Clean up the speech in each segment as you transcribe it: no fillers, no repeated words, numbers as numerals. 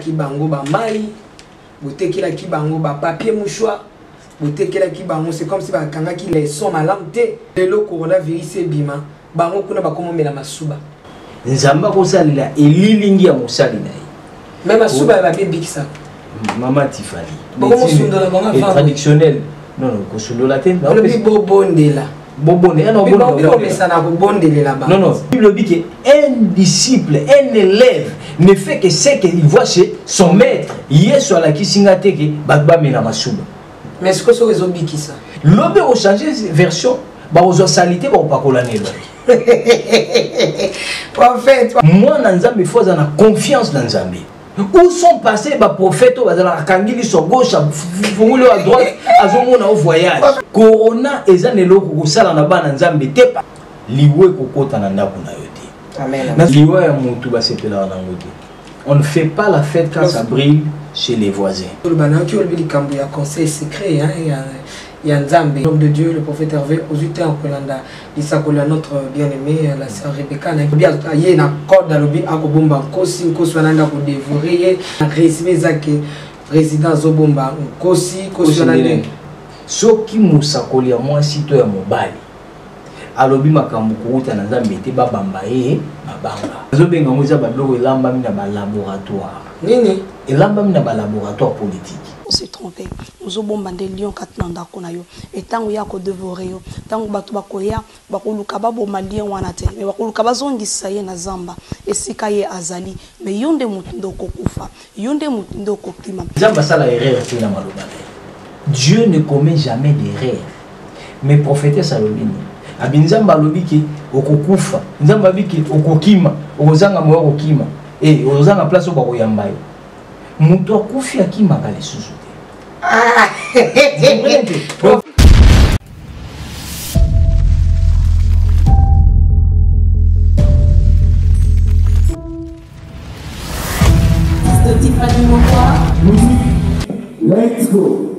ki bango ba mai, bote kila ki bango ba papier mouchoir, bote kila ki bango c'est comme si ba kanga ki les sons malamte. Le coronavirus bima, bango kuna ba komo mela masuba. Nzamba ko salila elilingi ya mosali na ye. Même masuba ba bebikisa. Mama Tifali. Beaucoup sundola bango traditionnel. Non non, ko sundola te. On le bobondela. Bobonde, non, non. Bible dit qu'un disciple, un élève ne fait que ce qu'il voit chez son maître. Yesu ala kisingate ke bagba mena masuba. Mais ce que ça réseau biki ça. L'obé au changer version, ba ozo salité ba opakola nelo. Prophète. Moi na Nzambe faut na confiance dans Nzambe. Où sont passés les prophètes au Kangili sur gauche, à droite, à Zomona au voyage. Corona et Zanelo Kusala Nabana Nzambe Tepa. Liwe Kokota Nanda Kunayote. Amen. Liwe Moutuba Sepela Nangote. On ne fait pas la fête quand ça brille chez les voisins. Le Banaki Olbili Kambu, il y a conseil secret, il y a Nzambe, l'homme de Dieu, le prophète Hervé, aux utens en Kolanda, Isakola, notre bien-aimée, la sœur Rebecca, il y a une corde à l'obi, à Kobomba, Kosi, Koswananda pour dévorer, Résimé Zake, résident Zobomba, Kosi, Koswananda. Soki Moussakoli à moi, si tu es mobile. Alobi makambu kuuta na Nzambe te babamba ye mabanga. Zobenga ngoza badoko elamba mina ba laboratoire. Nini? Elamba mina ba laboratoire politique. On s'est trompé. Nous avons bandé lion katnanda konayo. Et tant que ya ko dévorer yo, tant que batu bakoya, bakoluka babo malien wanate. Mais bakoluka bazongi saye na zamba. Et sikaye azali. Mais yonde mutundo kokufa. Yonde mutundo kokima. Zamba sala erreur te na maloba. Dieu ne commet jamais d'erreur. Mais prophétesse alobini. Abinzamba alobiki okokufa. Nzamba biki okokima. Ozanga moyo okokima. Et ozanga place oba koyamba yo. Muto akufi akima kale susu te. Ah! Let's go.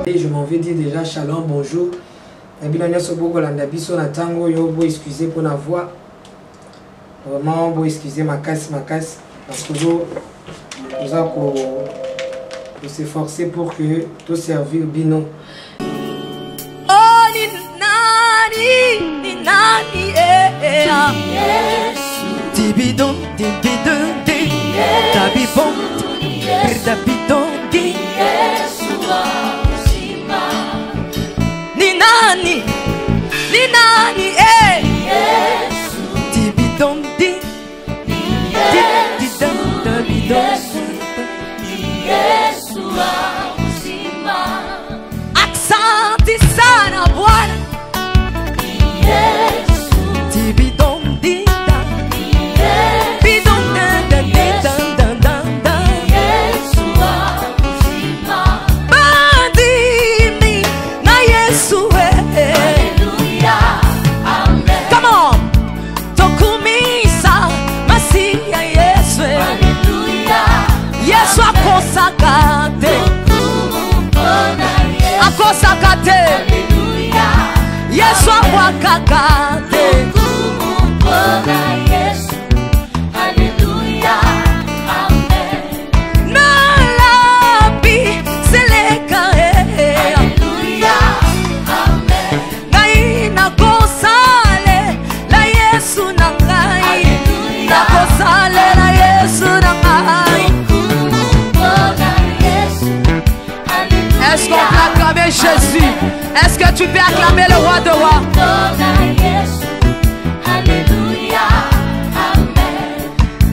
Et je m'en vais dire déjà shalom, bonjour. Excusez pour la voix. Vraiment, vous excusez ma casse. Parce que nous allons s'efforcer pour que tout servir bino. Oh, ni nani, Tibidon, tabibon, tabidon, ni nani, tibidon, Aksanti sana Bwana tibidon dinda bidon bandimi na Yesu Come on tokumisa masia Yesu Yesu akosakate Yesu akwakakate nalabi seleka ngai nakosale la Yesu na ngai nakosale la Yesu na ngai. Est-ce qu'on peut acclamer Jésus? Est-ce que tu peux acclamer le roi de rois?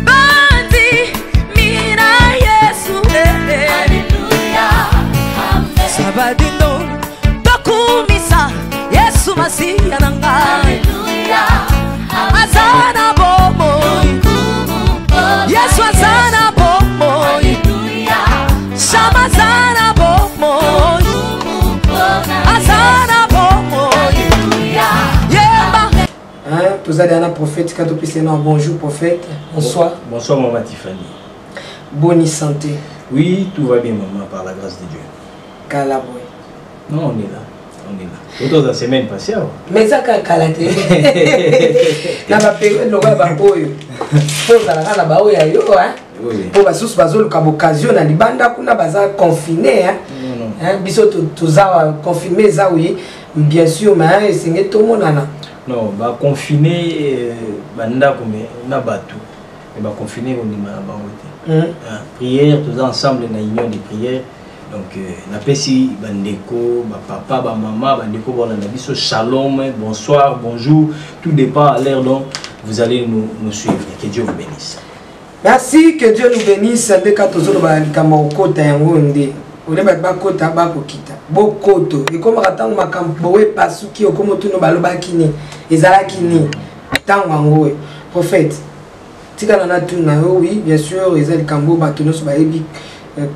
Bandi mina Yesu Sabadino Tokumisa Yesu Masiya na ngai tous allez un prophète, quand tu peux bonjour prophète, bonsoir. Bonsoir maman Tiffany. Bonne santé. Oui, tout va bien maman, par la grâce de Dieu. Calaboué. Non, on est là. On est là. Autour de la semaine passée. Mais ça, calate. Dans la période, le roi va boire. Pour la baoue, oui. Pour la source, basole, comme occasion, la libanda, qu'on a basé confiné. Non. Biso, tous a confiné, ça, oui. Bien sûr, mais c'est tout le monde. Non, bah confiné, banda, comme on a battu. Et bah confiné, on est mal. Prière, tous ensemble, on a union de prière. Donc, on appelle ici bandeko, papa, maman, bandeko, bon, on a dit shalom, bonsoir, bonjour. Tout dépend à l'heure dont vous allez nous suivre. Que Dieu vous bénisse. Merci, que Dieu nous bénisse. Dès que tu as dit que tu as dit que tu as dit bokoto et comme ratango makambo we pasuki okomo tuno baloba kini ezala kini tango prophète tika na tuna oui bien sûr ezali kambo batuno so baebi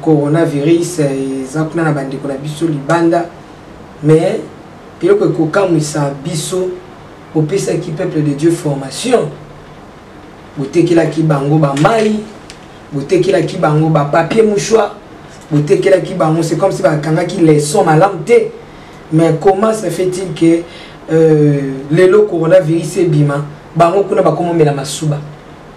coronavirus ezakuna na bandeko na biso libanda mais piloko ko kamisa biso opesa ki peuple de Dieu formation botekela ki bango ba mai botekela ki bango ba papier mouchoir. C'est comme si les sons malamté. Mais comment se fait-il que le coronavirus est bima? Bango kuna bakomo mela masuba.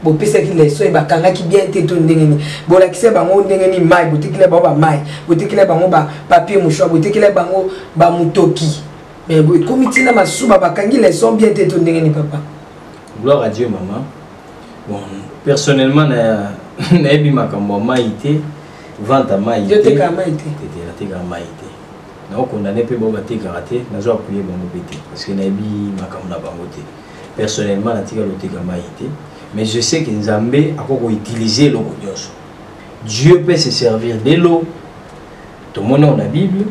Bo pesa ki les sons et bakanga ki bien teto ndengeni. Bo la kise bango ndengeni mai, bo tekile bango ba mai, bo tekile bango ba papier mouchoir, bo tekile bango ba mutoki. Mais bo komiti na masuba bakangi les sons bien teto ndengeni papa. Gloire à Dieu maman. Bon, personnellement na ebi makambo maïté. Vente à maïté. Dieu te kamaïté. Te kamaïté. Donc on a ne peut pas te karaté, n'a pas appuyé mon pété parce que nabi makamna bangoté. Personnellement na tika te kamaïté, mais je sais que Nzambé a encore utilisé l'eau. Dieu peut se servir de l'eau. Tout le monde a la Bible.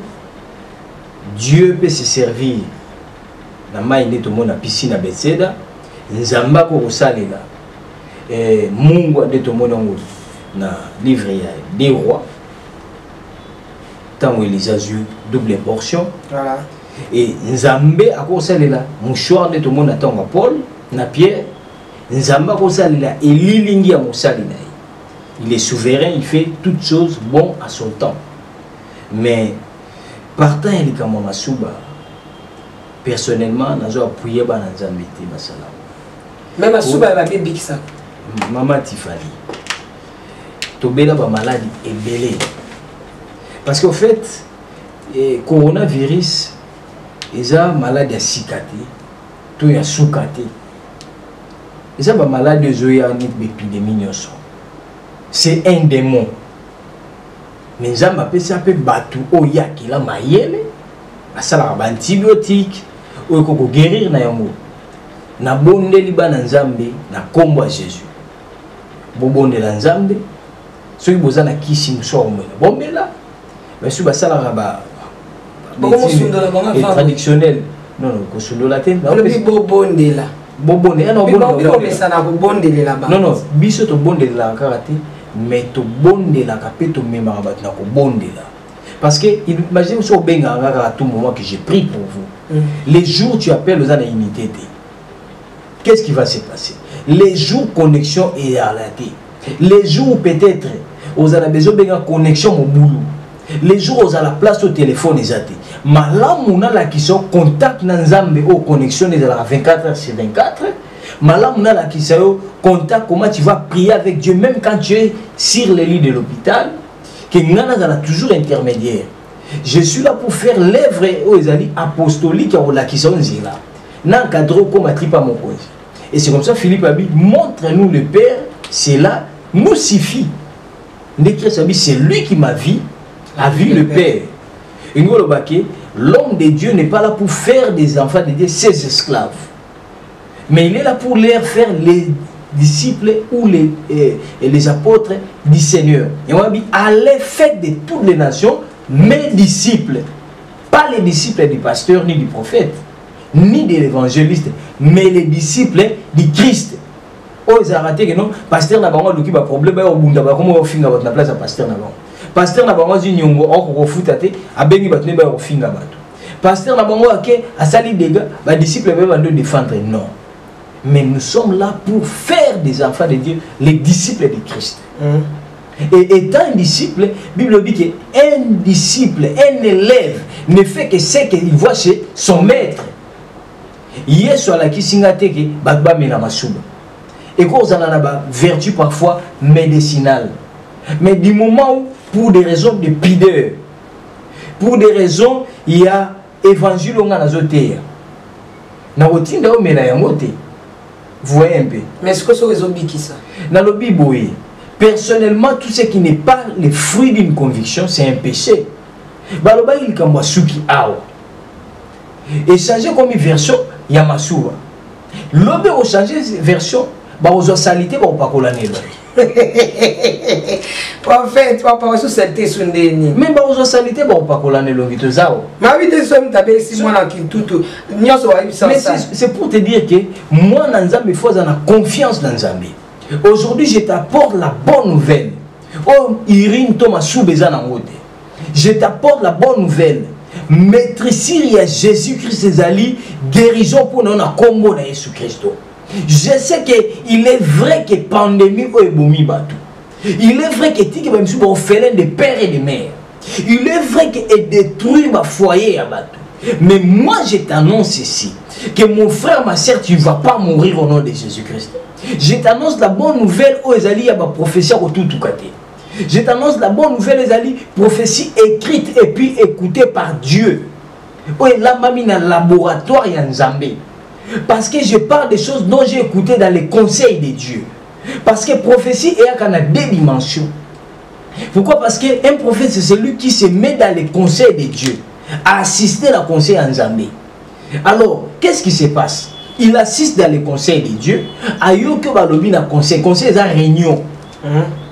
Dieu peut se servir na maïné tout le monde a piscine à Bethesda. Nzamba ko salela. Mungu de tout le monde na livre des rois tant il a eu double portion voilà et Nzambe a conseillé là mouchoir de tout le monde attend Paul na Pierre Nzamba conseillé là et lilingi a mosali na il est souverain il fait toutes choses bon à son temps mais partant il comme masuba personnellement nazo appuyer ba Nzambe te masala même masuba va bien bikisa maman Tiffany tobela ba maladie est belé parce qu'au fait coronavirus eza maladie à sikate to ya soukate eza ba maladie zoya ni épidémie nyonso c'est un démon mais nzamba pesa pe batu oya kila mayele asala ba antibiotique o ko guérir na yango na bondeli ba na nzambe na kombo ya Jésus bobondela nzambe ceux qui ont qui sont bombela mais si ça la traditionnel non non kosundola te bobondela bobondela non non biso to bondela karate mais to bondela kapé to mema bat na ko bondela parce que imaginez so benga à tout moment que j'ai pris pour vous les jours tu appelles aux anonymité qu'est-ce qui va se passer les jours connexion est arrêtée les jours peut-être vous avez besoin de connexion au boulot. Les jours où vous avez la place au téléphone, ils ont été. Mais là, on a la question contact Nzambe au connexion de la 24h sur 24. Mais là, on a la question contact comment tu vas prier avec Dieu même quand tu es sur le lit de l'hôpital. Que nous avons toujours intermédiaire. Je suis là pour faire l'œuvre aux apostoliques à la question là. N'encadre comme à tripa mon cause. Et c'est comme ça Philippe a dit montre-nous le Père, cela nous suffit. C'est lui qui m'a vu, a vu le Père. L'homme de Dieu n'est pas là pour faire des enfants de Dieu ses esclaves. Mais il est là pour leur faire les disciples ou les apôtres du Seigneur. Et on a dit, allez faites de toutes les nations mes disciples. Pas les disciples du pasteur ni du prophète, ni de l'évangéliste, mais les disciples du Christ. Ils ont raté que non, pasteur n'a pas de problème, comment on finit votre place à pasteur n'a pas. Pasteur n'a pas dit nyongo, on refoutate, a béni battu ba finga bato. Pasteur n'a pas dit à sali dégâts, les disciples peuvent défendre non. mais nous sommes là pour faire des enfants de Dieu, les disciples de Christ. Et étant un disciple, la Bible dit qu'un disciple, un élève, ne fait que ce qu'il voit chez son maître. Yesu alaki singate ke bagba mena masuba. Et quand on a une vertu parfois médicinale. Mais du moment où, pour des raisons de pudeur, pour des raisons, il y a évangile on a azoté. Na rotinda o mena yangote. Vous voyez un peu. Mais est-ce que ce réseau qui ça? Dans le Bible, personnellement, tout ce qui n'est pas le fruit d'une conviction, c'est un péché. Baloba il kambwa suki awa. Et changer comme version, Yamasura. L'homme a changé version, bah aux salité, bah au pacolanelo. En fait, tu vas pas reçu cette sur ndeni. Mais bah aux salité, bah au pacolanelo vite zao. Ma vie de somme t'appelle si moi là qui tout nyoso wa ibisa. Mais c'est pour te dire que moi dans Nzambe faut avoir confiance dans Nzambe. Aujourd'hui, je t'apporte la bonne nouvelle. Oh, Irine Thomas Soubeza Nangote. Je t'apporte la bonne nouvelle. Maîtriser à Jésus-Christ Ezali, guérison pour nous na combo na Jésus-Christ. Je sais qu'il est vrai que pandémie est bomi batou. Il est vrai que tu es même orphelin de père et de mère. Il est vrai qu'il détruit ma foyer à batou. Mais moi je t'annonce ceci, que mon frère, ma soeur, tu ne vas pas mourir au nom de Jésus-Christ. Je t'annonce la bonne nouvelle où Ezali y a ma prophétie au tout côté. Je t'annonce la bonne nouvelle, Ezali, prophétie écrite et puis écoutée par Dieu. Oui, là, mami, dans le laboratoire, il y a un Zambé. Parce que je parle des choses dont j'ai écouté dans les conseils de Dieu. Parce que prophétie est à deux dimensions. Pourquoi? Parce qu'un prophète, c'est celui qui se met dans les conseils de Dieu, à assister à conseil en Zambé. Alors, qu'est-ce qui se passe? Il assiste dans les conseils de Dieu. Ayoke balobi na conseil est en réunion.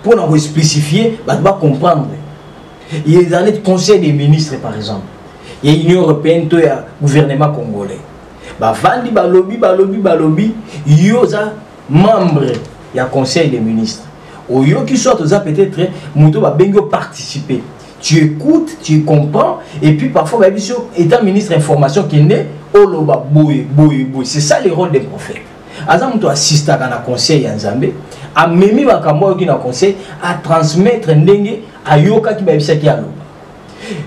Pour nous spécifier, on va comprendre. Il y a des conseils des ministres, par exemple. Il y a l'Union européenne, il y a le gouvernement congolais. Vandi balobi, il y a membre du conseil des ministres. Au lieu qui soit peut-être, Mouto va bien participer. Tu écoutes, tu comprends, et puis parfois, étant ministre d'information qui est né, c'est ça le rôle des prophètes. Azam Mouto assiste à un conseil en Zambé. A memi makambo qui na conseil à transmettre ndenge ayoka ki babisa ki aloba.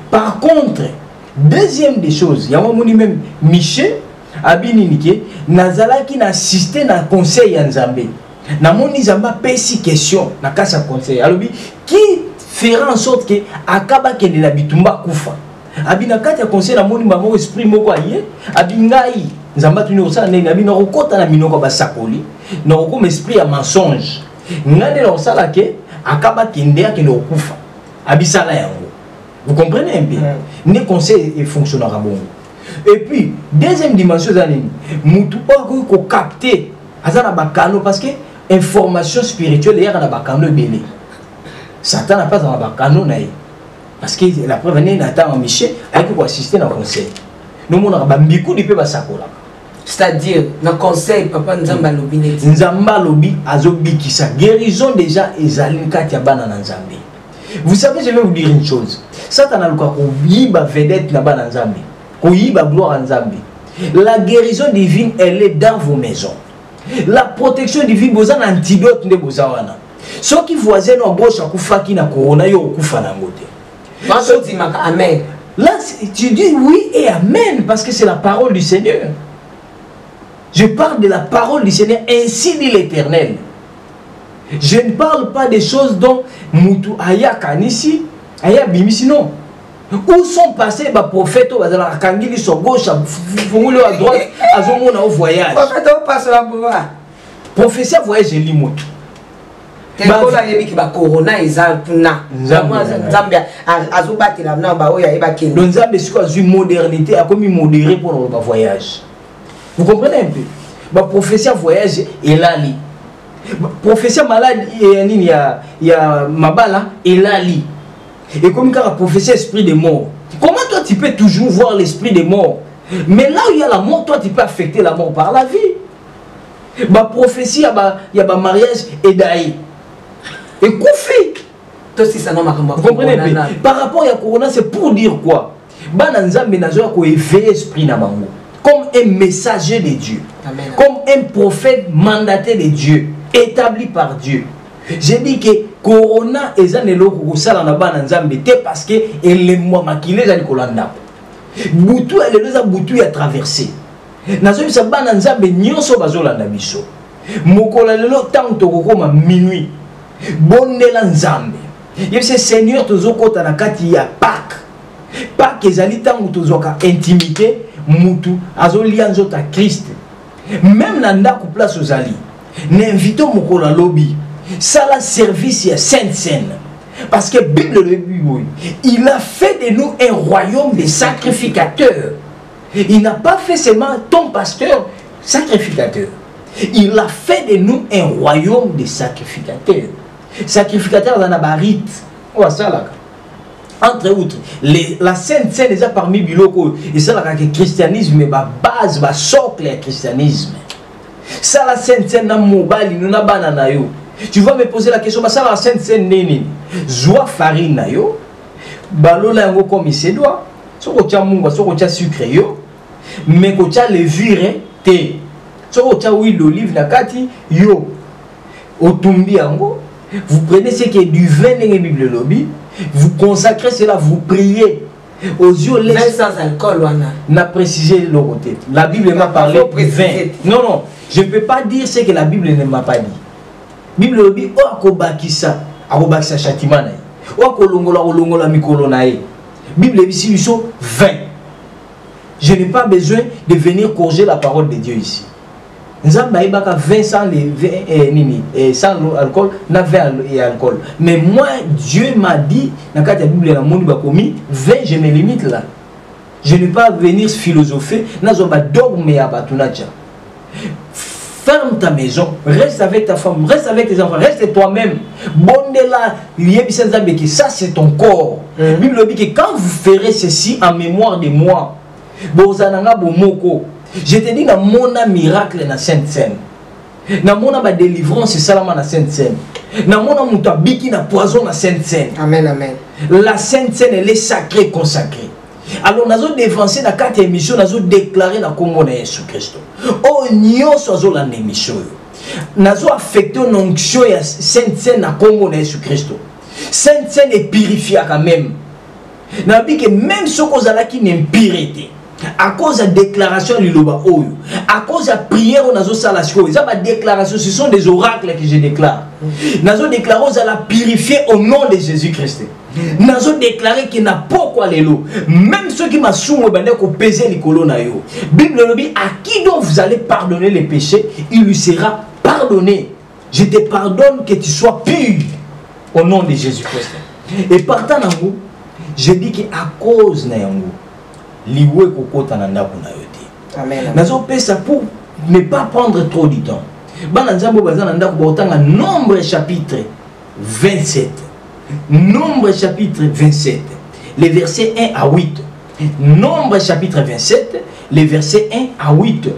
Par contre, deuxième des choses, il y a même Michel Abininiké nazala qui n'assisté na conseil en Zambé. Na moni Zamba pesi question na kasa conseil. Alobi qui fera en sorte que akaba kende na bitumba kufa. Abina kati ya conseil na moni mamo esprit moko aye abingai Zamba tuni osala ndenge abina kokota na minoko basakoli. Na comme esprit à mensonge. Ngade la osala ke akaba kende ya kende okufa. Abisala yango. Vous comprenez un peu? Ne conseil et fonctionnera bon. Et puis deuxième dimension d'année, mutu oyo ko capter azana bakano parce que information spirituelle hier na bakano belé. Satan n'a pas dans bakano naï. Parce que la preuve n'est n'attend Michel avec ko assister dans conseil. Nous mona ba mbiku di pe basakola. C'est-à-dire, dans le conseil, papa Nzamba Lobi n'est pas. Nzamba Lobi azobi qui sa guérison déjà ezali kati ya bana na Nzambe. Vous savez, je vais vous dire une chose. Satan a le cas qu'on yiba vedette là-bas dans Nzambe. Qu'on yiba gloire en Nzambe. La guérison divine, elle est dans vos maisons. La protection divine, vous avez un antidote de vos awana. Ceux qui voisins ont gauche à kufa qui na corona yo kufa na ngote. Amen. Là, tu dis oui et amen parce que c'est la parole du Seigneur. Je parle de la parole du Seigneur, ainsi dit l'Éternel. Je ne parle pas des choses dont Moutou Aya Kanisi, Aya Bimisi, non. Où sont passés les prophètes à Kangili sur gauche, à droite, à Zomona au voyage. Prophète passe la boua. Prophétie voyage Limout. Tekola yebi ki ba corona ezalpuna. Zambia azobati la na ba oya eba kendo. Nzambe siko azu modernité a comme modéré pour le voyage. Vous comprenez un peu? La prophétie voyage et là li. Prophétie malade il y a mabala et là li. Et comme quand la prophétie esprit de mort. Comment toi tu peux toujours voir l'esprit de mort? Mais là où il y a la mort, toi tu peux affecter la mort par la vie. La prophétie il y a mariage et d'aïe. Et Koufi. Vous comprenez bien? Par rapport à Corona, c'est pour dire quoi? Bananza menazo ko éveiller esprit na bango comme un messager de Dieu. Amen. Comme un prophète mandaté de Dieu, établi par Dieu. J'ai dit que Corona est un élo pour ça na bana nzambe parce que elle est moi maquillé dans le colanda. Boutou elle est là boutou a traversé. Nazo bisa bana nzambe nyonso bazolanda biso. Mokola lelo tant to kokoma minuit. Bondela nzambe. Yebse Seigneur tozokota na kati ya Pâques. Pâques ezali tango tozoka intimité mutu azolia nzota Christ. Même na ndako place ozali. N'invitons mokola lobby. Ça la service à Sainte Seine. Parce que Bible le dit, il a fait de nous un royaume de sacrificateurs. Il n'a pas fait seulement ton pasteur sacrificateur. Il a fait de nous un royaume de sacrificateurs. Sacrificateurs dans la barite. Entre autres, la Sainte Seine est parmi biloko. Et ça, le christianisme est la base, le socle du christianisme. Ça, la Sainte Seine, na mobile, nous na banana yo. Tu vas me poser la question, ça la Sainte Seine nini? Zoa farine na yo, balola yango comme il se doit. Soko tia munga, soko tia sucre yo, mais ko tia levure te. Soko tia huile d'olive na kati yo. Otumbi yango, vous prenez ce qui est du vin dans la Bible lobby, vous consacrez cela, vous priez. Aux yeux les sans alcool n'a précisé le côté. La Bible m'a parlé de vin. Non non, je ne peux pas dire ce que la Bible ne m'a pas dit. Bible dit o akobakisa châtiment na o akolongola mikolo na ye. Bible dit si nous 20. Je n'ai pas besoin de venir corriger la parole de Dieu ici. Nzamba ibaka 20 sans alcool, na 20 et alcool. Mais moi Dieu m'a dit dans la Bible na moni bakomi 20, je me limite là. Je ne vais pas venir philosopher na zo ba dogme ya batunacha. Ferme ta maison, reste avec ta femme, reste avec tes enfants, reste toi-même. Bondela, ça c'est ton corps. La Bible dit que quand vous ferez ceci en mémoire de moi, je te dis, dans mon miracle dans la Sainte Seine. Dans mon délivrance, c'est ça dans la Sainte Seine. Dans mon mutabiki, dans poison dans la Sainte Seine. Amen, amen. La Sainte Seine, elle est sacrée, consacrée. Alors, nous avons dévancé dans 4 émissions, nous avons déclaré dans le commun de Jésus-Christ. Oh, nous avons dans l'émission. Nous avons affecté l'onction de Sainte Seine dans le commun de Jésus-Christ. Sainte Seine est purifiée quand même. Nous avons dit que même ce qu'on a qui n'est impureté, à cause de la déclaration de l'Oba, à cause de la prière, nous avons déclaration, ce sont des oracles que je déclare. Nous avons déclaré qu'on la purifier au nom de Jésus-Christ. Nous avons déclaré qu'il n'a pas quoi les lots. Même ceux qui m'ont soumis qu'on pèse les colonnes. Bible nous dit à qui donc vous allez pardonner les péchés, il lui sera pardonné. Je te pardonne que tu sois pur au nom de Jésus-Christ. Et partant dans vous, je dis qu'à cause de vous, liwe kokota na ndako na yote. Amen. Nazo pesa pour ne pas prendre trop de temps. Bana nzambo bazana ndako botanga Nombre chapitre 27. Nombre chapitre 27. Les versets 1 à 8. Nombre chapitre 27, les versets 1 à 8.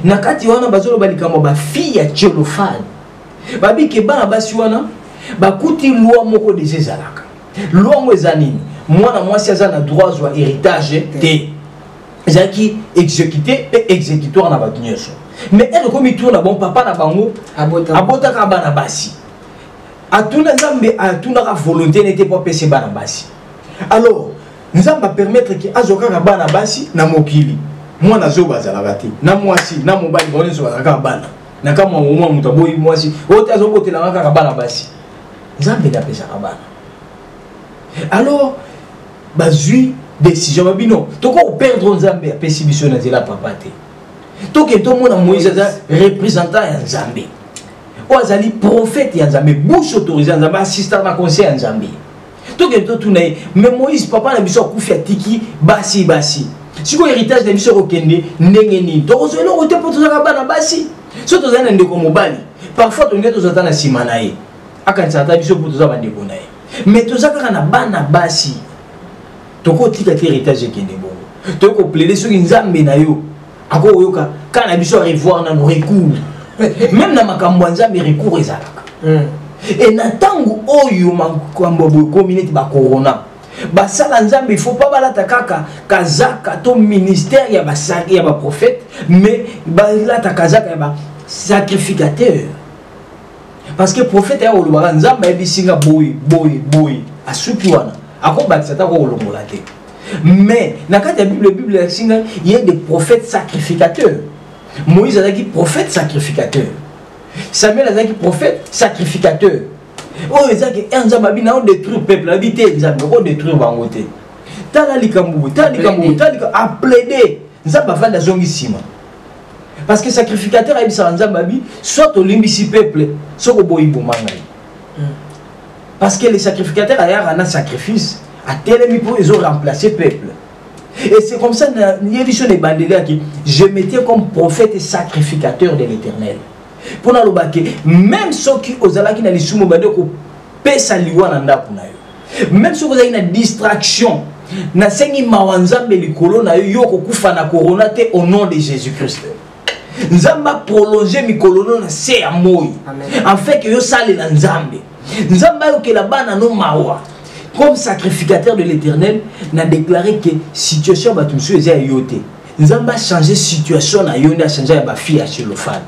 Nakati wana bazolo balikamo ba fille ya Tchelofane. Babi ke bana basi wana bakuti loi moko de Zezalaka. Loi mo ezanini. Moi si aza na droit à héritage te. Zaki exécuté et exécutoire na batunyeso. Mais elle comme il tourne bon papa na bango abota ka bana basi. Atuna nzambe atuna ka volonté n'était pas pese bana basi. Alors nzamba permettre que azoka ka bana basi na mokili. Moi na zo bazala bati. Na mwasi na mobali bonne zo ka bana. Na kama mwa mutaboyi mwasi. Ote azobotela ka bana basi. Nzambe na pesa ka bana. Alors bazui décision babino toko perdre nzambe a pesi biso na zela papate toke to mona Moïse za représentant ya nzambe o azali prophète ya nzambe bouche autorisé ya nzambe assistant na conseil ya nzambe toke to tuna mais Moïse papa na biso kufi atiki basi siko héritage na biso kokende ndenge ni toko zo eloko te poto za bana basi so to zana ndeko mobali parfois to ngeto zata na sima na ye akanisa ta biso poto za bandeko na ye mais to zaka na bana basi toko tika héritage kende bongo toko plaider sur nzambe na yo ako yoka kana biso revoir na no recours même na makambo nzambe recours ezalaka et na tangu oyo makambo bo communauté ba corona basala nzambe il faut pas balata kaka kazaka to ministère ya basaki ya ba prophète mais balata kazaka ya ba sacrificateur parce que prophète ya olobaka nzambe ebisinga boy asuki wana akobakisa ta ko olongola te mais na kati ya Bible ya singa il y a des prophètes sacrificateurs. Moïse a dit prophète sacrificateur. Samuel a dit prophète sacrificateur. Oh, ils ont dit un nzambe na on détruire peuple habité nzambe on détruire bangote. Tala likambu a plaider nzambe va zongi sima. Parce que sacrificateur a dit ça nzambe abi soit au limbisi peuple soit au boyi bomanga. Parce que les sacrificateurs a un sacrifice à tel pour ils ont remplacé peuple. Et c'est comme ça que je m'étais comme prophète et sacrificateur de l'Éternel. Pour nous même ceux qui ont même si vous avez une distraction, na sengi mawanzambe likolo na yo kokufa na corona te au nom de Jésus-Christ. Nzamba prolonger mikolono na se ya moi. En fait que yo sale na nzambe. Nzamba yo ke la bana no mawa. Comme sacrificateur de l'Éternel, n'a déclaré que situation va tout suivre yoté. Nous avons changé situation à Yonda, changé ma fille à Chilofan.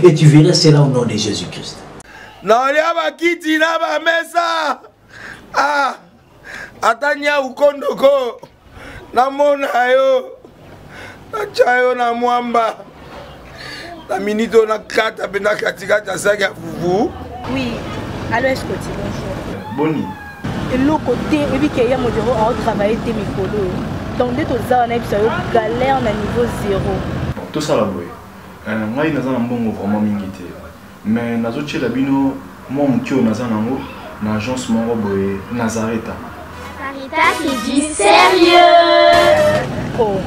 Et tu verras cela au nom de Jésus-Christ. Non, il y a kiti na ba mesa. Ah, atanya ukondoko. Na mona yo. Na chayo na mwamba. Na minito na kata bena katikata saki ya fufu. Oui, allô est-ce que tu bonjour. Boni. Et l'autre côté, et puis qu'il y a mon bureau à travailler tes micros. Donc, dès que tu as un galère à niveau 0. Tout ça là, oui. Moi, je suis vraiment mingité. Mais je suis bino, moi, je suis dans l'agence Nazareta. Sarita qui dit sérieux. Oh.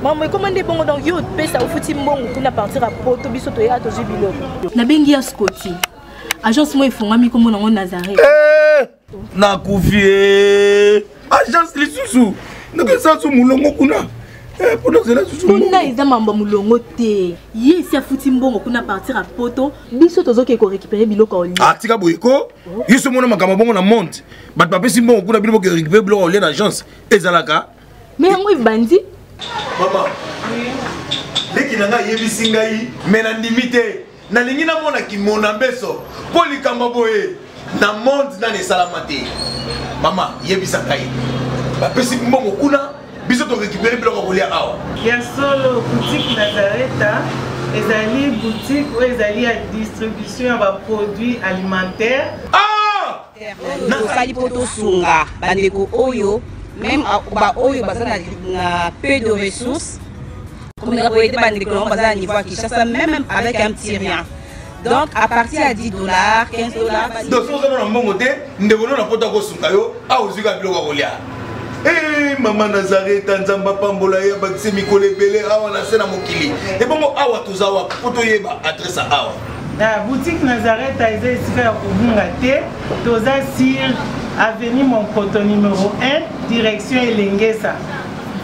Maman, comment est bon donc yo pesa au fouti mbongo kuna partir à Poto biso to ya to jibilo. Na bengi ya Scotty. Agence moi ifonga mi comme on Nazareta. Na kufie agence lisusu naka sansu mulongo kuna pour cela susu kuna iza mamba mulongo te ye si afuti mbongo kuna partir à Poto biso tozoke ko récupérer biloko oli atika boyeko yeso mona makama bongo na monte bat papa si mbongo kuna biloko récupérer biloko oli na agence ezalaka mais ngo bandi mama leki nanga yebisi ngai mais na ndimite na lingi na mona kimona mbeso polikamba boye na monde na ne salamate mama yebisa kai ba pesi mbongo kuna biso to récupérer biloko kolia awa ya solo boutique Nazareta ezali boutique où ezali à distribution ya ba produits alimentaires na sali poto sunga bandeko oyo même ba oyo bazana na peu de ressources comme la boîte bandeko bazana niveau à Kinshasa même avec un petit rien. Donc à partir à $10, $15. Donc si vous avez un bon côté, nous devons nous porter au sungayo, à aux yeux de l'Ogolia. Eh maman Nazareta nzamba pambola ya bakise mikole belé awa na sena mokili. Et bon awa tozawa poto yeba adresse awa. La boutique Nazareta est ici à Kubungate, toza sur avenue Monkoto numéro 1, direction Elengesa.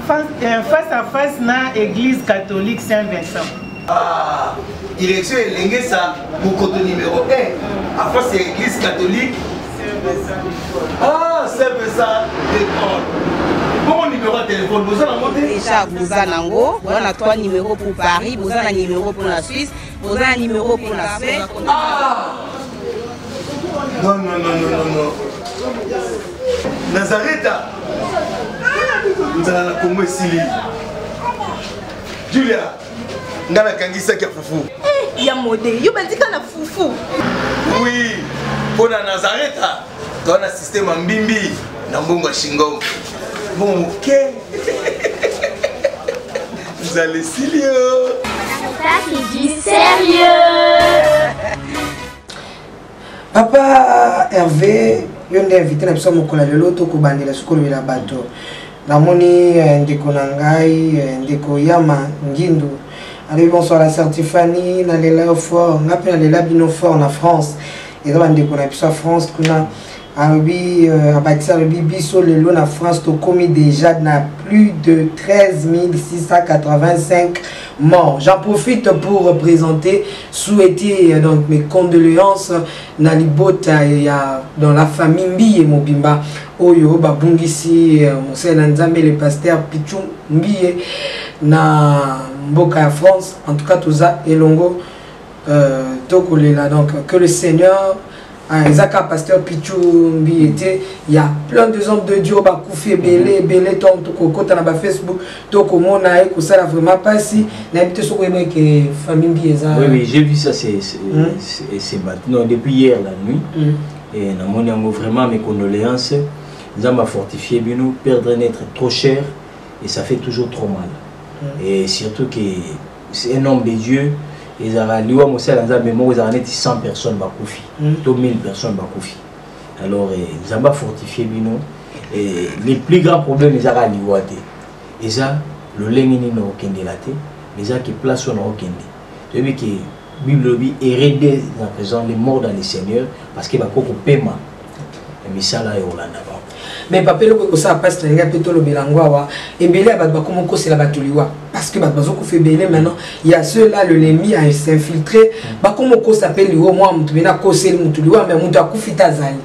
Face à face na église catholique Saint-Vincent. Ah, direction Elengesa, Monkoto numéro 1, à face de l'église catholique Ah, Saint-Vincent d'école. Bon numéro de téléphone, vous avez monté déjà, vous avez on a 3 numéros pour Paris, vous avez un numéro pour la Suisse, vous avez un numéro pour la Suisse. Ah non, non, non, non, non, non. Nazareta nous allons la Congo ici. Julia, nous allons la Kangisa qui a foufou. Il y a modé, il y a un foufou. Oui, pour la Nazareta, tu as un système en bimbi, dans Bongo Shingo. Bon, ok. Vous allez sérieux. Ça qui dit sérieux. Papa Hervé, je suis invité à l'autre pour la school la bateau. Namoni ndeko nangai ndeko yama ngindu. Allez bonsoir la Certifani na lela fort, ngapi na lela bino fort na France. Et donc ndeko na biso France kuna Albi abatisa le biso le long na France to commis déjà na plus de 13 685 mort. J'en profite pour présenter, souhaiter donc mes condoléances Nalibota dans la famille Mbiye Mobimba Oyo Babungisi Monseigneur Nzambe le pasteur Pichou Mbiye na Mboka France. En tout cas tout ça Elongo Tokolela, donc que le Seigneur Isaka pasteur Pichou Mbiye, il y a plein de hommes de Dieu Bakoufi Belé ton Toko na ba Facebook Toko mona e ko ça vraiment pas si n'habite sur que famille Mbiye ça. Oui, j'ai vu ça c'est maintenant depuis hier la nuit et na moni vraiment mes condoléances. Nous avons fortifié Bino, perdre un être trop cher et ça fait toujours trop mal. Et surtout que c'est un homme de Dieu. Ils ont liwa Monseigneur Nzambe mo ils ont 100 personnes bakoufi, 1000 personnes bakoufi. Alors ils ont fortifié Bino et les plus grands problèmes ils ont liwa té. Et ça le lengini no kende la té, mais ça qui place on kende. Tu vois que Bible dit hérédé à présent les morts dans le Seigneur parce qu'il va beaucoup paiement. Mais ça là est Orlando. Mais papa le ko ça passe na nga peto lo belangwa et belé ba comment ko c'est la batuliwa parce que ba bazoko fait belé maintenant il y a ceux là le lemi a s'infiltrer ba comment ko s'appelle liwa moi mutu bena ko c'est mutuliwa mais mutu akufita zali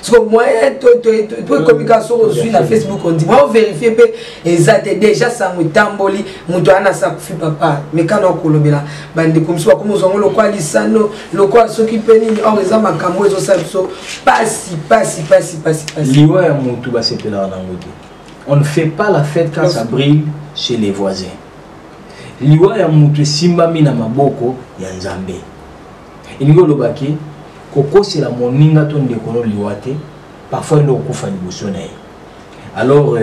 parce que moi toi communication sur la Facebook on dit moi vérifier pe ezate déjà ça mutamboli mutu ana sa kufi papa mais quand on ko lobela bandi comme ça comme zongo lo kwa lisano lo kwa s'occuper ni or les amakambo ezo sa so pasi liwa ya mutu ba sepela na ngote. On ne fait pas la fête quand ça brille chez les voisins. Liwa ya mutu simba mina maboko ya Nzambe. Ingo lobaki koko c'est la moninga ton de kono liwate parfois nous kufa liboso na. Alors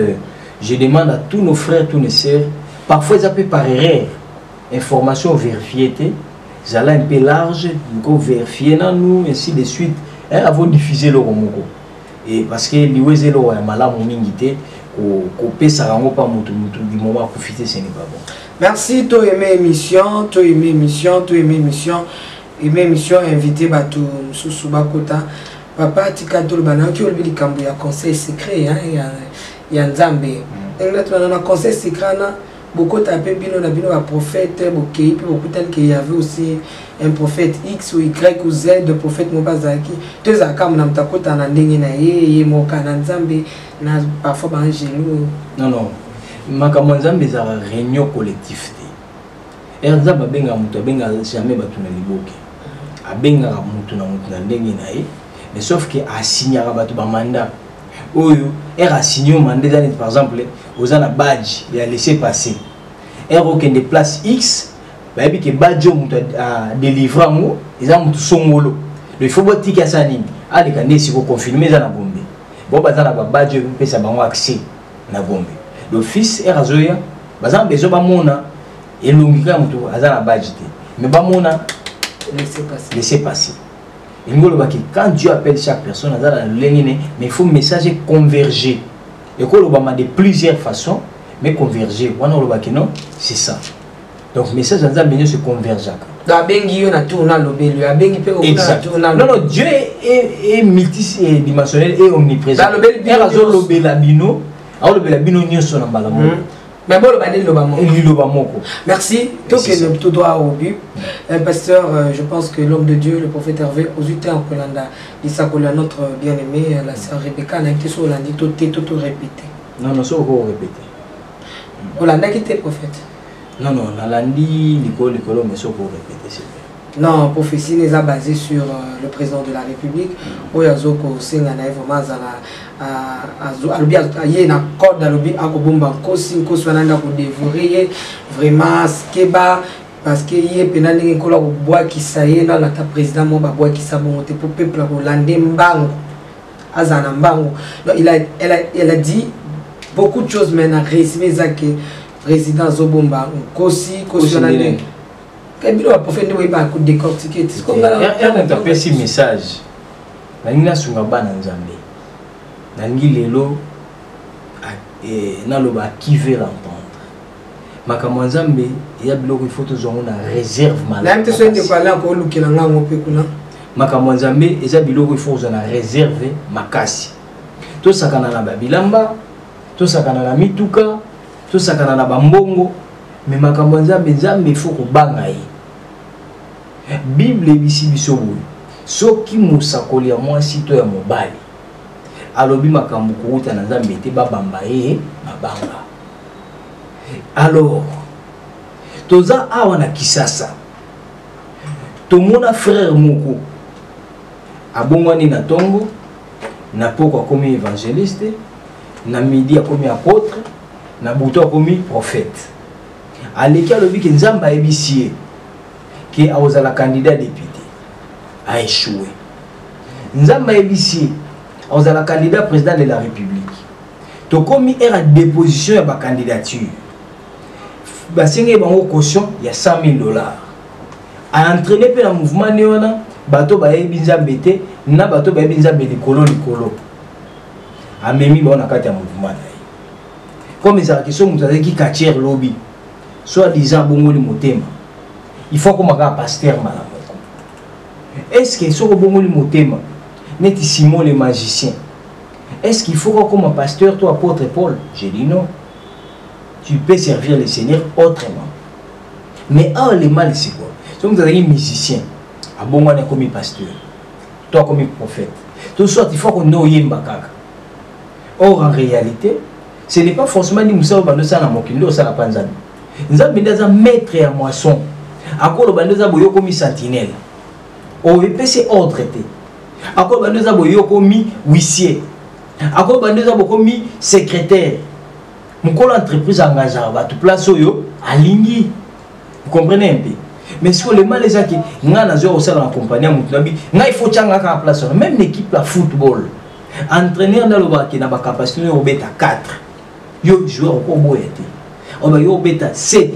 je demande à tous nos frères, tous nos sœurs, parfois ça peut par erreur information vérifiée, ça là un peu large, nous vérifier dans nous ainsi de suite, avant diffuser le romoko. Et parce que liweze lo ya malamu mingité ko pesa rango pa mutu du moment profiter ce n'est pas bon. Merci to aimé émission, émission invité batu Msusu Bakota papa tikato bana ki olbi likambo ya conseil secret ya Nzambe. Exactement na conseil secret na beaucoup tapé bino na bino ba prophète bokei puis beaucoup tel qu'il y avait aussi un prophète X ou Y ou Z de prophète Mobazaki deux akam na mtakota na ndenge na ye moka na Nzambe na parfois ba angelo. Non makambo Nzambe za réunion collective te Nzambe benga mutu benga jamais batu na liboke abenga mutu na ndenge na ye mais sauf que a signé batu ba mandat oyo a signé mandat par exemple aux ana badge il a laissé passer aucun de place X ba bi ke badge mutu a délivrer mo eza mutu songolo il faut botti ka sanini ali kande si ko confirmer za na bombe bo bazana ba badge pesa bango accès na bombe l'office azoya bazana bezo ba mona elongika mutu azana badge te mais ba mona laisser passer. Quand Dieu appelle chaque personne, mais il faut message converger. Et de plusieurs façons, mais converger. C'est ça. Donc le message se converge. Non, Dieu est multidimensionnel et omniprésent. Mais bon, merci. Tout droit au but. Pasteur, je pense que l'homme de Dieu, le prophète Hervé, aux UT en Kolanda, il s'appelle notre bien-aimé, la sœur Rebecca, n'a été sur l'andi, tout répété. Non, c'est encore répété. Kolanda qui était prophète? Non, l'andi, l'école, mais c'est encore répété. Non, prophétie n'est pas basée sur le président de la République. Oyazoko Sengana vraiment na code alobi akobomba kosi wana ko dévorer vraiment skeba parce que yé penani ko la ko bois qui saye na la président mo ba bois qui sa monter pour peuple ko lande mbango azana mbango. Elle a dit beaucoup de choses mais na résumé ça que président Zobomba kosi wana kabilo ba prophète we ba ko décortiquer ce qu'on a tapé ce message na ngina sunga bana Nzambe nangi lelo na loba qui veut l'entendre makambo Nzambe ya biloko il faut tozongo na réserve malade na mte de parler encore lukela ngango pe kuna makambo Nzambe eza biloko il faut na réserve makasi to sakana na babilamba to sakana na mituka to sakana na bambongo mais makambo nzambe nzambe faut ko banga ye. Bible bisi biso boye. Soki musakoli ya mwasi to ya mobali. Alobi makambo kuuta na nzambe te babamba ye mabanga. Alors toza awa na Kisasa. Tomona frère moko abongwani na tongo na poko akomi évangéliste na midi akomi apôtre na buto akomi prophète. Aleki alobi ke nzamba ebisie ke awozala candidat député a échoué. Nzamba ebisie awozala candidat président de la République. Tokomi era déposition ya ba candidature. Basenge bango caution ya $100,000. A entraîné pe na mouvement néona bato ba yebi nzambe te na bato ba yebi nzambe likolo. A memi ba na kati ya mouvement na ye. Comme ça question mutazaki ki katier lobby. Soit disant bongoli motema. Il faut comme un pasteur malamoko. Est-ce que so bongoli motema neti Simon le magicien? Est-ce qu'il faut comme un pasteur toi apôtre Paul? J'ai dit non. Tu peux servir le Seigneur autrement. Mais le mal c'est quoi? Si vous avez un musicien, à bon moment comme pasteur, toi comme prophète, tout soit il faut qu'on ait yemba kaka. Or en réalité, ce n'est pas forcément ni Moussa Bando sana mokindo sana panzani. Nzambe ndaza maître à moisson. Akolo bandoza boyo comme sentinelle. O epese ordre te. Akolo bandoza boyo comme huissier. Akolo bandoza boyo comme secrétaire. Mukolo entreprise engagée va tout place oyo alingi. Vous comprenez un peu? Mais si le mal est que ngana zo osala en compagnie mutunabi, nga il faut tchanga ka place même l'équipe la football. Entraîneur dans le baki na ba capacité au beta 4. Yo joueur au boyete. On va yo beta 7.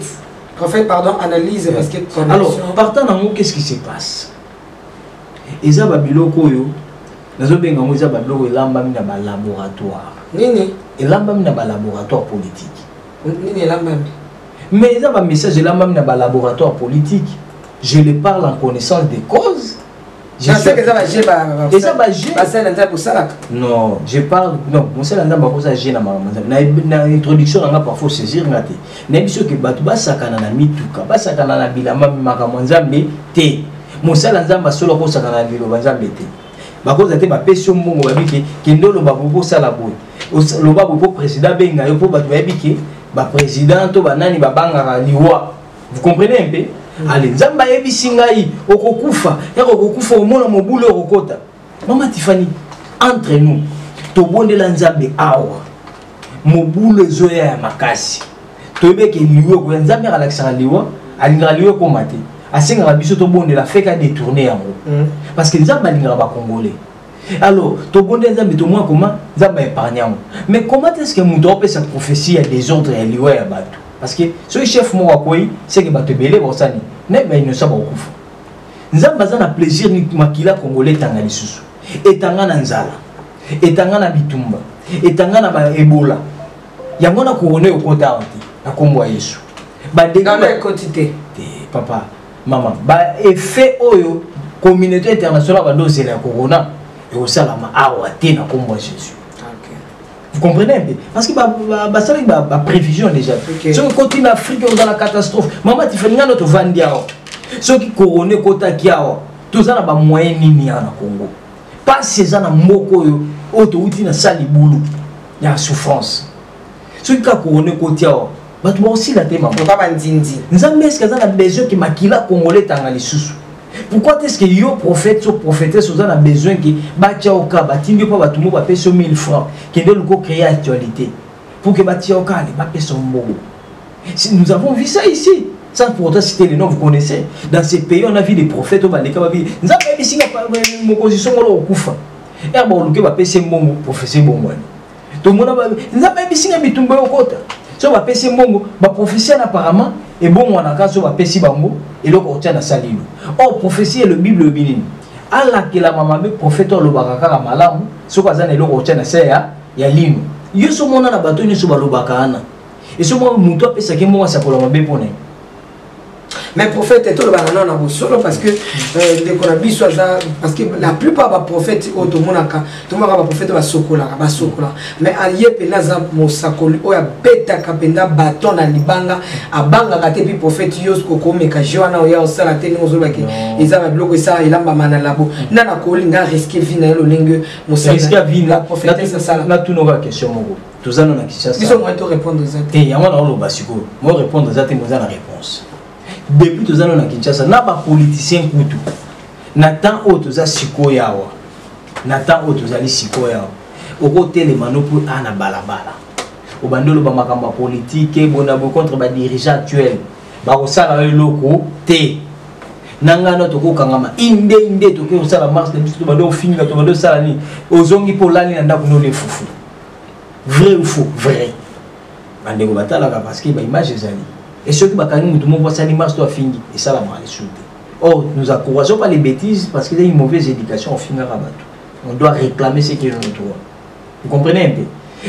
Prophète, pardon, analyse parce que alors partant dans qu'est-ce qui se passe? Eza ba biloko yo nazo benga mo eza ba biloko elamba mina ba laboratoire. Nini? Elamba mina ba laboratoire politique. Nini elamba mina? Mais il y a un message de l'âme dans le laboratoire politique. Je le parle en connaissance des causes. Je sais que ça va gérer. Non, je parle. Non, mon seul endroit où ça gêne na introduction on a parfois saisir ngate. Na biso que batu ba sakana na mituka, ba sakana na bilamba makambo nzambe te. Mon seul endroit solo ko sakana na bilamba nzambe te. Ba ko zate ba pesio mbongo ba biki kindolo ba bobo sala boy. Lo ba bobo président benga yo po batu ba biki ba président to banani ba banga liwa. Vous comprenez un peu? Allez, nzamba yebisingai okokufa, okokufa omona mobule okota. Mama Tiffany, entre nous, to bondela nzambe awa. Mobule zoya ya makasi. To beke liwa ko nzambe alaksara liwa, alinga liwa ko mate. Asenga biso to bondela feka détourner yango. Parce que nzamba alinga ba congolais. Alors, to bondela nzambe to moi comment nzamba épargnant. Mais comment est-ce que muto peut cette prophétie à désordre ya liwa ya bato? Parce que ce chef mo wakoyi c'est que bato belé bosani ne ba ino saba okufa. Nzamba za na plaisir ni makila congolais tanga lisusu. Etanga na nzala. Etanga na bitumba. Etanga na ba Ebola. Yango na kuone okota anti na kombo Yesu. Ba dans la quantité. Papa, maman, ba effet oyo communauté internationale ba dose la corona et au salama awa te na kombo Jésus. Vous comprenez un peu? Parce que ça va prévision déjà. Si on continue l'Afrique, on est dans la catastrophe. Maman, tu fais notre vandiao. Ceux qui couronnent Kota Kiao, tous ça n'a moyen ni en Congo. Pas ces gens à Moko, auto-outil na sali boulou. Il y a souffrance. Ceux qui couronnent Kota Kiao, bah tu vas aussi la thème. Pas bandindi. Nous avons besoin que Makila Congolais t'engage sous. Pourquoi est-ce que yo prophète ou prophétesse vous a besoin que batia au cas batimbi pas batumo ba peso 1000 francs qui ne le créer actualité pour que batia au cas ba peso mbongo. Nous avons vu ça ici sans pour autant citer les noms vous connaissez dans ces pays on a vu des prophètes au baleka ba bi nzapa bisinga mo position ngolo okufa erba oluke ba peso mbongo prophétie bongo to mona ba nzapa bisinga bitumba okota so ba peso mbongo ba prophétie apparemment et bon on a kaso ba pesi bango et l'autre tient à salino. Or prophétie est le Bible le bilin. Allah qui la maman prophète le bakaka malamu, so bazana l'autre tient à ça ya lino. Yo so mona na bato ni so balobakana. Et so mo muto pesa ke mo sa kola mabe pone. mais prophète tout le banana na solo parce que de qu'on a biso parce que la plupart des prophètes au tomonaka tout le monde prophète ba sokola mais allié penaza mosakoli o ya beta kapenda bâton na libanga abanga kate puis prophète yos ko meka joana o ya osala teni ozolo ki eza ba bloko ça ilamba manalabo na na kolinga risquer vie na lolenge mosaka vie la prophète ça sala na tout nos questions moko tous allons na Kinshasa ils ont te répondre ça et ya mwana olo basiko mo répondre ça te mo na réponse depuis tous allons na Kinshasa na ba politicien kutu na temps auto za siko yawa na temps auto za li siko yawa oko tele manopo ana balabala au bandolo ba makamba politique bonabo contre ba dirigeant actuel ba osala loko te nanga no toko kangama inde toko osala marche de biso ba do finga to ba do sala ni ozongi polani na ndako no le fufu vrai ou faux vrai bandeko batala parce que ba image ezali et ceux qui bakangi mutu mo sali marche to fingi et ça la mal souté. Or nous encourageons pas les bêtises parce qu'il y a une mauvaise éducation au finga rabato. On doit réclamer ce qui est notre droit. Vous comprenez un peu?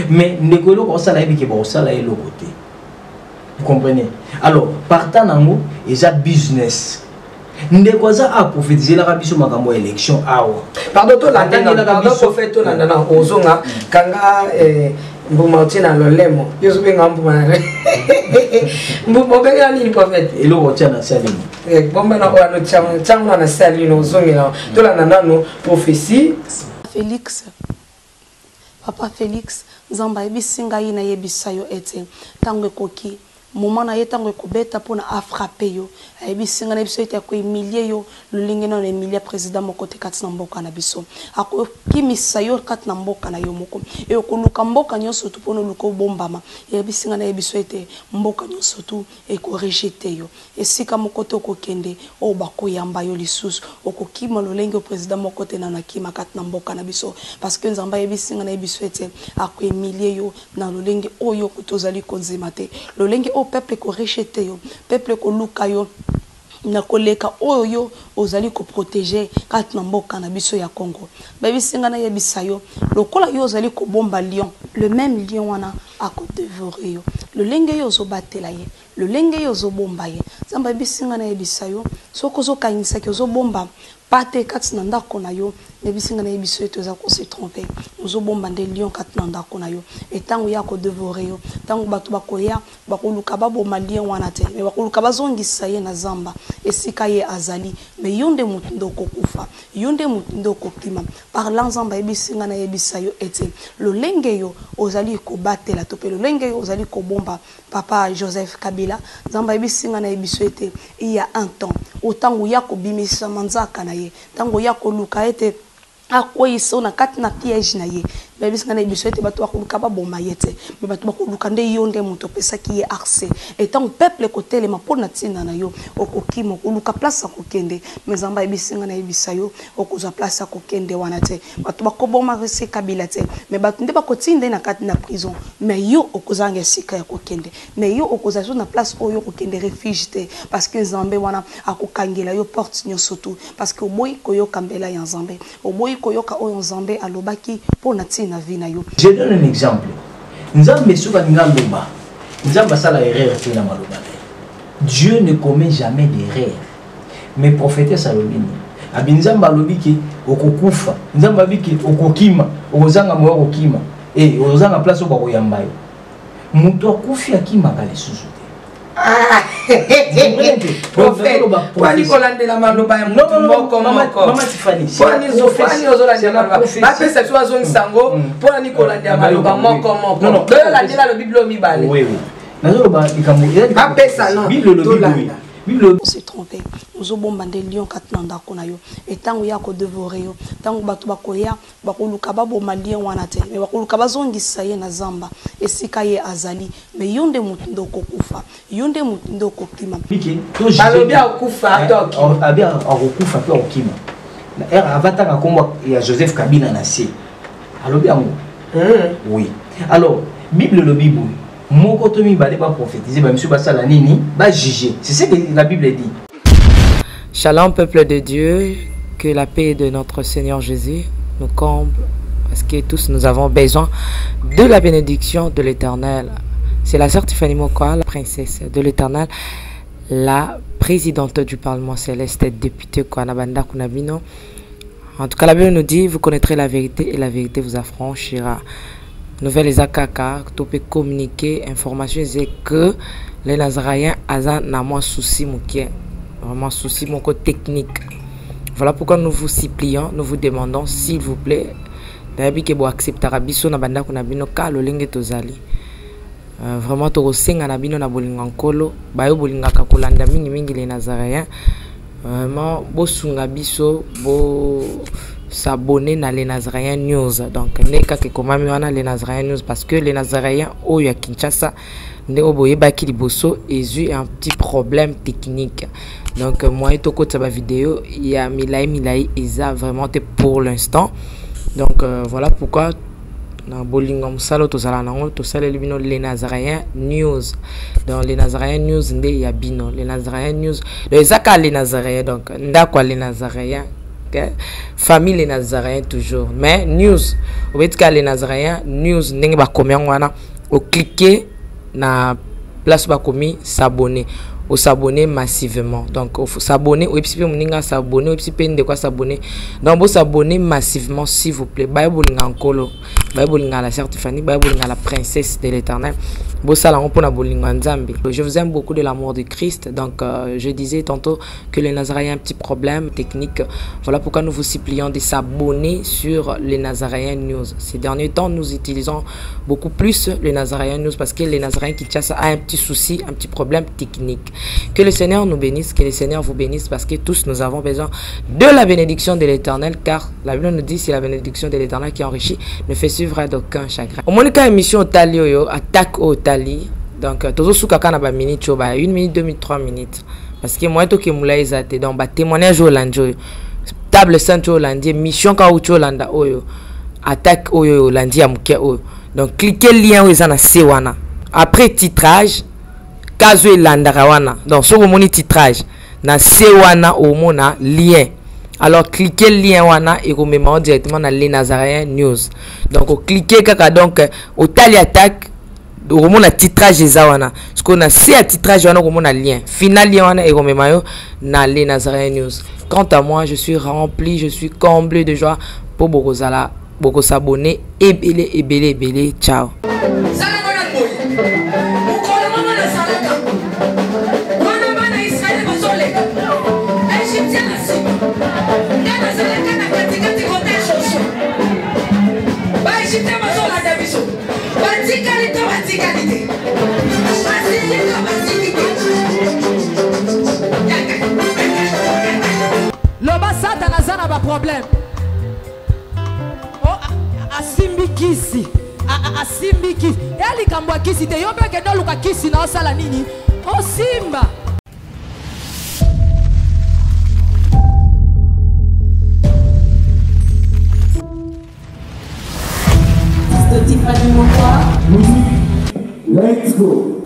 Mais ndekolo ko sala ebi ke ba sala e côté. Vous comprenez? Alors partant nango eza business. Ndekoza a prophétiser la rabiso makambo élection awa. Pardon to la pardon prophète to na ozonga kanga mbuma tina lolemo. Yesu benga mbuma na. Mbuma benga ni prophète. Elo otia na salimo. Bomba na kwa no chama na salino ozonga to la nano prophétie Félix. Papa Félix, Zamba ebisinga ina yebisayo ete tango koki moment na yetango kobeta pona a frapper yo ebisinga na biso ete ko humilier yo lulinge na humilier président moko te kati na mboka na biso ako kimisa yo kati na mboka na yo moko e ko luka mboka nyoso tu pona luka bombama ebisinga na yebiso ete mboka nyoso tu e ko rejeter yo esika moko to ko kende o bako yamba yo lisusu okokima lolenge président moko te na nakima kati na mboka na biso parce que nzamba ebisinga na yebiso ete ako humilier yo na lolenge oyo kutozali konzema te lolenge au peuple ko rejeter yo peuple ko luka yo na koleka oyo ozali ko protéger kat na mboka na biso ya Congo baby singa na yebisa yo lokola yo ozali ko bomba lion le même lion wana a ko dévorer yo le lenge yo zo batela ye le lenge yo zo bomba ye zamba baby singa na yebisa yo soko zo kangisa ke zo bomba pate kat na ndako na yo nebisinga na yebiso eto za ko se tromper ozo bomba nde lion kat na ndako na yo etango ya ko dévorer yo tango batu bakoya bakoluka baboma lion wana te me bakoluka bazongisa ye na zamba esika ye azali me yonde mutu ndoko kufa yonde mutu ndoko kima parlant zamba yebisinga na yebisa yo ete lolenge yo ozali ko batela to pe lolenge yo ozali ko bomba papa Joseph Kabila zamba yebisinga na yebiso ete il y a un temps otango ya ko bimisa manzaka na ye tango ya ko luka ete akoyiso na kati na piège na ye bébé ngana biso ete bato bakoluka baboma yete me bato bakoluka nde yo nde moto pesa ki ye accès etant peuple côté le mapona tina na yo okokimo koluka place kokende mezamba ebisinga na ebisa yo okuza place kokende wana te bato bakoboma rese Kabila te me bato nde bakotinda na kati na prison me yo okuzanga sika ya kokende me yo okuza na place oyo kokende refuge te parce que Nzambe wana akokangela yo porte nyoso tu parce que oboyi koyoka mbela ya Nzambe oboyi koyoka oyo Nzambe alobaki pona tina vie na yo. Je donne un exemple. Nzambe soka ngaloba. Nzambe sala erreur te na maloba. Dieu ne commet jamais d'erreur. Mais prophète Salomini abinzamba lobiki okokufa. Nzamba biki okokima, ozanga moyo okokima. Et ozanga place oba koyamba yo. Mutu akufi akima kale susu. Prophète, kwa nikolande la maloba ya mutu moko moko. Mama Tiffany. Kwa nizofani ozolande la maloba. Ba pesa tu azongi sango, kwa nikolande la maloba moko moko. Non, lande la Bible mibale. Oui oui. Nazoloba likambo. Ba pesa non. Bible le Bible. On s'est trompé. Nous avons bandé lion katnanda konayo. Et tant ya ko dévorer yo, tant batu bakoya, bakoluka baboma lion wana te. Mais bakoluka bazongisa ye na zamba. Esika ye azali. Mais yonde mutu ndoko kufa. Yonde mutu ndoko kima. Biki, to jije. Balobia okufa atoki. Abia okufa pe okima. Na era avataka komba ya Joseph Kabila na se. Alobia ngo. Oui. Alors, Bible le Bible. Moko to mi bale ba prophétiser ba monsieur basala nini ba juger. C'est ce que la Bible dit. Shalom peuple de Dieu, que la paix de notre Seigneur Jésus nous comble parce que tous nous avons besoin de la bénédiction de l'Éternel. C'est la sœur Tiffany Mokoa, la princesse de l'Éternel, la présidente du Parlement céleste, députée Kwanabanda Kunabino. En tout cas, la Bible nous dit, vous connaîtrez la vérité et la vérité vous affranchira. Nouvelle Ezakaka, tu peux communiquer, information, c'est que les Nazaréens ont moins souci, vraiment souci, mon côté technique. Voilà pourquoi nous vous supplions, nous vous demandons, s'il vous plaît, d'ailleurs que vous acceptez Rabiso na banda kunabino ka lolenge tozali. Vraiment tokosenga na bino na bolinga nkolo, bayo bolinga ka kolanda mingi les Nazaréens. Vraiment bosunga biso bo s'abonner na les Nazaréens News. Donc neka ke komami wana les Nazaréens News parce que les Nazaréens oyo ya Kinshasa ne oboye baki liboso ezu un petit problème technique. Donc moi to ko tsaba vidéo il y a milai eza vraiment pour l'instant. Donc voilà pourquoi na bolinga musalo tozala nango tosala libino les Nazaréens News. Dans les Nazaréens News nde ya bino les Nazaréens News les zaka les Nazaréens donc ndakwa les Nazaréens. Okay. Famille les Nazaréens toujours mais news au fait que les Nazaréens news ndenge ba combien wana au cliquer na place ba commis s'abonner au s'abonner massivement donc il faut s'abonner au epipe moninga s'abonner au epipe de quoi s'abonner donc vous s'abonner massivement s'il vous plaît bible ngakolo bible ngala certifié bible ngala princesse de l'Éternel. Je vous aime beaucoup de l'amour de Christ. Donc, je disais tantôt que les Nazaréens ont un petit problème technique. Voilà pourquoi nous vous supplions de s'abonner sur les Nazaréens News. Ces derniers temps, nous utilisons beaucoup plus les Nazaréens News parce que les Nazaréens Kinshasa a un petit souci, un petit problème technique. Que le Seigneur nous bénisse, que le Seigneur vous bénisse parce que tous nous avons besoin de la bénédiction de l'Éternel car la Bible nous dit c'est la bénédiction de l'Éternel qui enrichit ne fait suivre d'aucun chagrin. Au moins, quand émission au Talio, attaque au donc toujours sous kaka na ba minute cho ba 1 minute 2 minutes 3 minutes parce que moi to ke mula ezate donc ba témoignage au lanjo table centre au lundi mission ka ucho landa oyo attaque oyo lundi ya muke oyo donc cliquez lien oyo na sewana après titrage kazo landa rawana donc so moni titrage na sewana au mona lien. Alors cliquez le lien wana et vous mettez directement dans les Nazaréens News. Donc cliquez kaka donc au tali attaque au moment la titrage ezawana parce qu'on a si à titrage wana au moment lien final lien wana et vous mettez dans les Nazaréens News. Quant à moi, je suis rempli, je suis comblé de joie pour bokozala boko s'abonner et belé ciao. Loba Satan azana ba problème. Oh asimbi kisi. Asimbi kisi. Eli kambwa kisi te yobe ke do luka kisi na osala nini? O simba. Let's go.